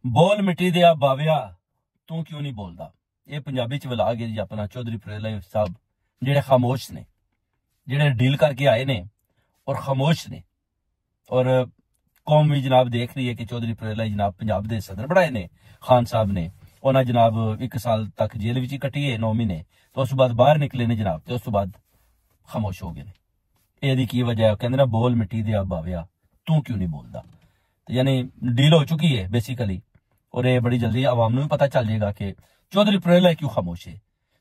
बोल मिट्टी दिया बाविया तू क्यों नहीं बोलता। ये पंजाबी च विला गए जी अपना चौधरी फरीद साहब जेड़े खामोश ने, जेड़े डील करके आए ने और खामोश ने। और कौम भी जनाब देख रही है कि चौधरी फरीद जनाब पंजाब के सदर बनाए ने खान साहब ने। उन्हें जनाब 1 साल तक जेल विच कटी है, 9 महीने, तो उस बाद बाहर निकले ने जनाब, तो उस बाद खामोश हो गए ने। यदी की वजह है, कहते ना बोल मिट्टी दिया बाविया तू क्यों नहीं बोलता। तो यानी डील हो चुकी है बेसिकली, और ये बड़ी जल्दी आवाम को भी पता चल जाएगा कि चौधरी फरीद क्यों खामोश है,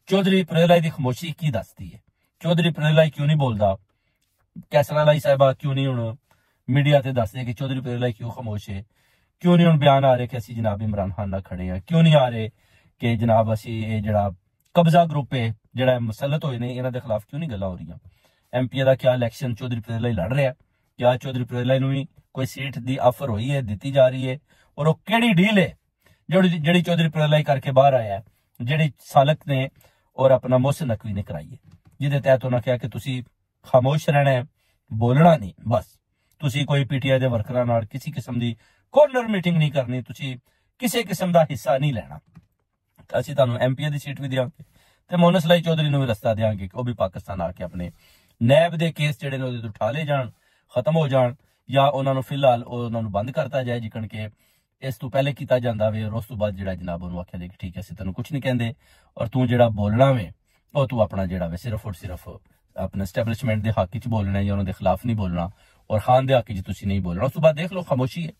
चौधरी फरीद की खामोशी की दसती है, चौधरी फरीद क्यों नहीं बोलता। कैसर लाई साहिबा क्यों नहीं हूं मीडिया से दसदे कि चौधरी फरीद क्यों खामोश है, क्यों नहीं हूं बयान आ रहे कि असं जनाब इमरान खान नाल खड़े हैं, क्यों नहीं आ रहे कि जनाब असी जरा कब्जा ग्रुप है जरा मुसलत होए ने इन्हां दे खिलाफ क्यों नहीं गल्लां हो रही। MP का क्या इलैक्शन चौधरी फरीद लड़ रहा है, क्या चौधरी फरीद भी कोई सीट की ऑफर हुई है, दी जा रही है, और वो केड़ी डील है जी चौधरी फरीद करके बाहर आया है, जी सालक ने और अपना मोहसिन नकवी ने कराई है, जिदे तहत उन्होंने कहा कि तुसी खामोश रहना है, बोलना नहीं, बस तुसी कोई PTI के वर्करां नाल किसी किस्म की कॉर्नर मीटिंग नहीं करनी, तुसी किसी किस्म का हिस्सा नहीं लेना। असं तुहानूं MP की सीट भी देंगे तो मोहसिन लाई चौधरी भी रस्ता देंगे कि वह भी पाकिस्तान आके अपने नैब के केस जोड़े ने उहदे उठा ले जान, खत्म हो जान, या उन्होंने फिलहाल उन्होंने बंद करता जाए जिकन के इस तो पहले किया जाता वे, और उस तो बाद जो जनाब उन्होंने आख्या कि ठीक है असं तेन कुछ नहीं कहते, और तू जो बोलना वे और तू अपना जोड़ा वे सिर्फ और सिर्फ अपने एस्टैबलिशमेंट के हक च बोलना या उन्होंने खिलाफ नहीं बोलना, और खान के हक च नहीं बोलना। उस तो बाद देख लो खामोशी है,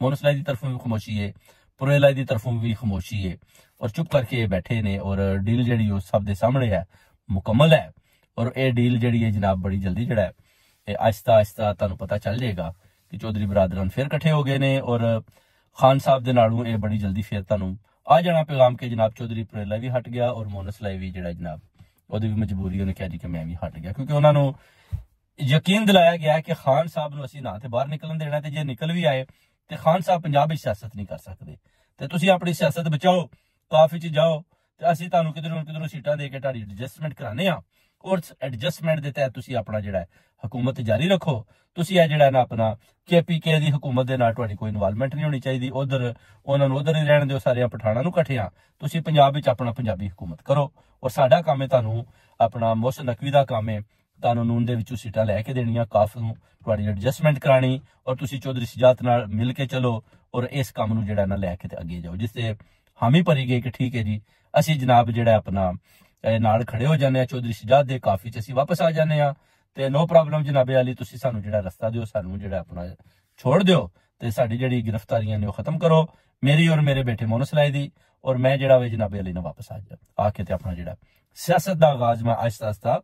मोहसिन लाई की तरफों भी खामोशी है, फरीद की तरफों भी खामोशी है, और चुप करके बैठे ने, और डील जी सब के सामने है, मुकम्मल है। और ये डील जी है जनाब बड़ी जल्दी जड़ा है आहिस्ता आहिस्ता तुहानूं पता चल जाएगा कि चौधरी बरादरान फिर कट्ठे हो गए ने, और खान साहब के नालों ये बड़ी जल्दी फिर तुहानूं आ जाना पैगाम के जनाब चौधरी फरीद भी हट गया, और मोहसिन लाई भी जड़ा जनाब वो भी मजबूरी उन्हें कहा जी कि मैं भी हट गया, क्योंकि उन्होंने यकीन दिलाया गया है कि खान साहब नूं असीं ना ते बाहर निकलन देना, ते जे निकल भी आए तो खान साहब पंजाब विच सियासत नहीं कर सकते, तो तुसीं अपनी सियासत बचाओ, काफ च जाओ, तो असीं तुहानूं किधरों किधरों सीटां दे के तुहाडी एडजस्टमेंट कराने आ, और एडजस्टमेंट के तहत तुसीं अपना जिहड़ा हुकूमत जारी रखो। तुसीं यह जिहड़ा ना अपना KPK की हुकूमत के नाल तुहाडी कोई इन्वॉल्वमेंट नहीं होनी चाहिए, उधर उन्होंने उधर ही रहण दिओ, सारे पठाणा नूं इकट्ठे आ, तुसीं पंजाब विच अपना पंजाबी हुकूमत करो, और साडा काम है तुहानूं अपना मोहसिन नकवी का काम है तुहानूं नून दे विचों सीटां लैके देणियां, काफ नूं तुहाडी एडजस्टमेंट करानी, और तुसीं चौधरी शजात नाल मिल के चलो, और इस काम नूं जिहड़ा ना लैके ते अगे जाओ, जिससे हामी भरी गई कि ठीक है जी असीं जनाब जिहड़ा अपना नाल खड़े हो जाने, चौधरी शजात दे काफी च असीं वापस आ जाने, ते नो प्रॉब्लम जनाबे अली, तुसीं सानूं जिहड़ा रस्ता दिओ, सानूं जिहड़ा अपना छोड़ दिओ, ते साडी जिहड़ी गिरफ्तारियां ने ओह खत्म करो, मेरी और मेरे बेटे मोहसिन लाई दी, और मैं जिहड़ा वे जनाबे अली ने वापस आके ते अपना जिहड़ा सियासत दा आगाज मैं आहिस्ता आहिस्ता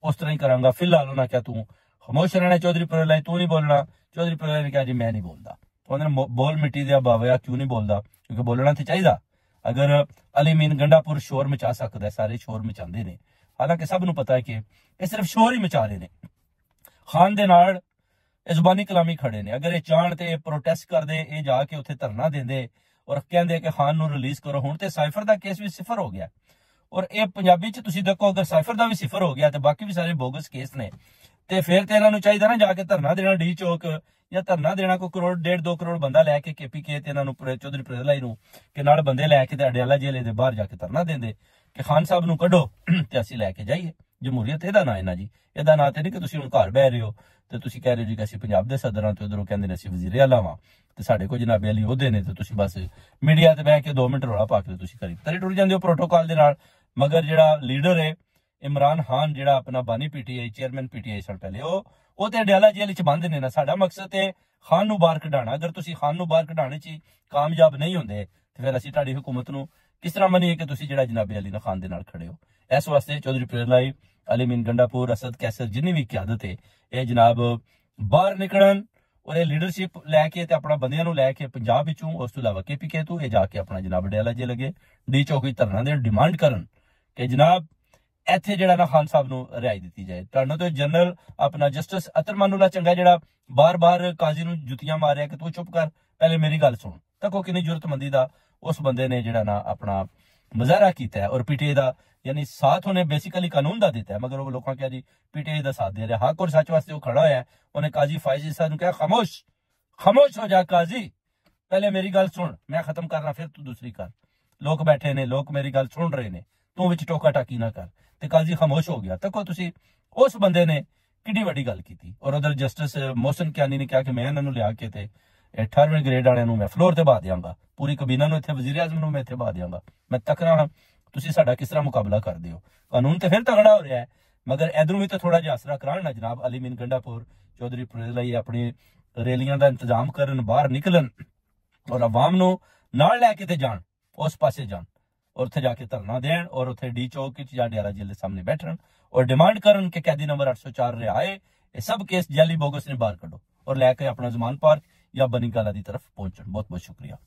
उस तरह ही करांगा। फिलहाल उन्होंने क्या तू खामोश रहना चौधरी फरीद तू नहीं बोलना। चौधरी फरीद ने कहा जी मैं नहीं बोलता, उन्होंने बोल मिट्टी दिया बाविया क्यों नहीं बोलता, क्योंकि बोलना तो चाहिए। अगर अली मीन गंडापुर शोर मचा सकता है, सारे शोर मचाते हैं, हालांकि सब नूं पता है कि ये सिर्फ शोर ही मचा रहे हैं, खान दे नाल जुबानी कलामी खड़े ने। अगर ये चाहन तो प्रोटेस्ट करते, ये जाके उत्थे धरना देंदे और कहते कि खान नूं रिलीज करो। हुण ते साइफर का केस भी सिफर हो गया, और ये पंजाबी च तुसीं देखो अगर साइफर का भी सिफर हो गया तो बाकी भी सारे बोगस केस ने, तो फिर तो इन्होंने चाहिए ना जाके धरना देना डी चौक, या धरना देना कोई करोड़ 1.5-2 करोड़ बंदा लैके KPK ते इन्होंने चौधरी फरीद नूं कि नाल बंदे लैके अडियाला जेल दे बाहर जाके धरना देंदे कि खान साहब नूं कड्डो ते असीं लैके जाइए। जमहूरीयत इहदा नां है ना जी, इहदा नां ते नहीं कि तुसीं हुण घर बह रहे हो ते तुसीं कह रहे हो जी कि असीं पंजाब दे सदर हां, ते उधरों कहंदे ने असीं वजीरे आला वां, ते साडे कोल जनाबे अली ओहदे ने, ते तुसीं बस मीडिया ते बह के 2 मिनट रौला पा के तुसीं करी तरी टुर जांदे हो प्रोटोकॉल दे नाल। मगर जिहड़ा लीडर है इमरान खान, जिहड़ा अपना बानी PTI चेयरमैन PTI साल पहले वो ते अडियाला जेल च बंद ने ना। साडा मकसद है खान नूं बाहर कढाना। अगर तुसीं खान नूं बाहर कढाने च कामयाब नहीं होंदे तो फिर असीं तुहाडी हुकूमत नूं किस तरह मनीए कि तुसीं जिहड़ा जनाबे अली ना खान दे नाल खड़े हो। इस वास्ते चौधरी फरीद अली मीन गंडापुर असद कैसर जिन्नी भी क्यादत है ये जनाब बाहर निकलन, और ये लीडरशिप लैके ते अपना बंदियां नूं लैके पंजाब विचों, उस तो इलावा KPK तो ये जाके अपना जनाब अडियाला जेल लगे डी चौक धरना देन, डिमांड करन कि जनाब इत्थे जिहड़ा ना खान साहब नूं रिहाई दी जाए। तुहानूं तो जनरल अपना जस्टिस अतर मानुला चंगा जिहड़ा बार बार काजी नूं जुत्तियां मारिया कि तू चुप कर, पहले मेरी गल सुन, तको किन्नी जुरतमंदी दा उस बंदे ने जिहड़ा ना अपना मुजाहरा किया है, और PTI का यानी साथ उन्हें बेसिकली कानून का दिता है, मगर वो लोगों क्या जी PTI का साथ दे रहा। हक और सच वास्ते वो खड़ा है, उन्हें काजी फायज साहब ने कहा खामोश खामोश हो जा काजी, पहले मेरी गल सुन, मैं खत्म करना फिर तू दूसरी कर। लोग बैठे ने, लोग मेरी गल सुन रहे ने, तू विच टोका टाकी ना कर। ते काजी खामोश हो गया। तको तुसी उस बंदे ने किड्डी वड्डी गल कीती। और उधर जस्टिस मोहसिन कियानी ने कहा कि मैं इन्हां नूं लिया के ते 18वें ग्रेड वालियां नूं मैं फ्लोर ते बहा देंगा, पूरी कबीना नूं इत्थे वजीर आज़म नूं मैं इत्थे बहा देंगा। मैं तकना हां तुसी साडा किस तरह मुकाबला करदे हो। कानून ते फिर तगड़ा हो रहा है, मगर इधरों भी तो थोड़ा जिहा आसरा करान ना जनाब। अली मीन गंडापुर चौधरी परवेज़ लई अपनी रैलियां दा इंतजाम करन, बाहर निकलन और अवाम नूं नाल लैके ते जान, उस पासे जान और उत्थे जाके धरना देन और उत्थे डी चौक या डेरा जेल दे सामने बैठन और डिमांड करन कि कैदी नंबर 804 रिहाए, ये सब केस जाली बोगस ने बाहर कड्डो और लैके अपना जमान पार्क या बनी गाला दी तरफ पहुंचन। बहुत बहुत शुक्रिया।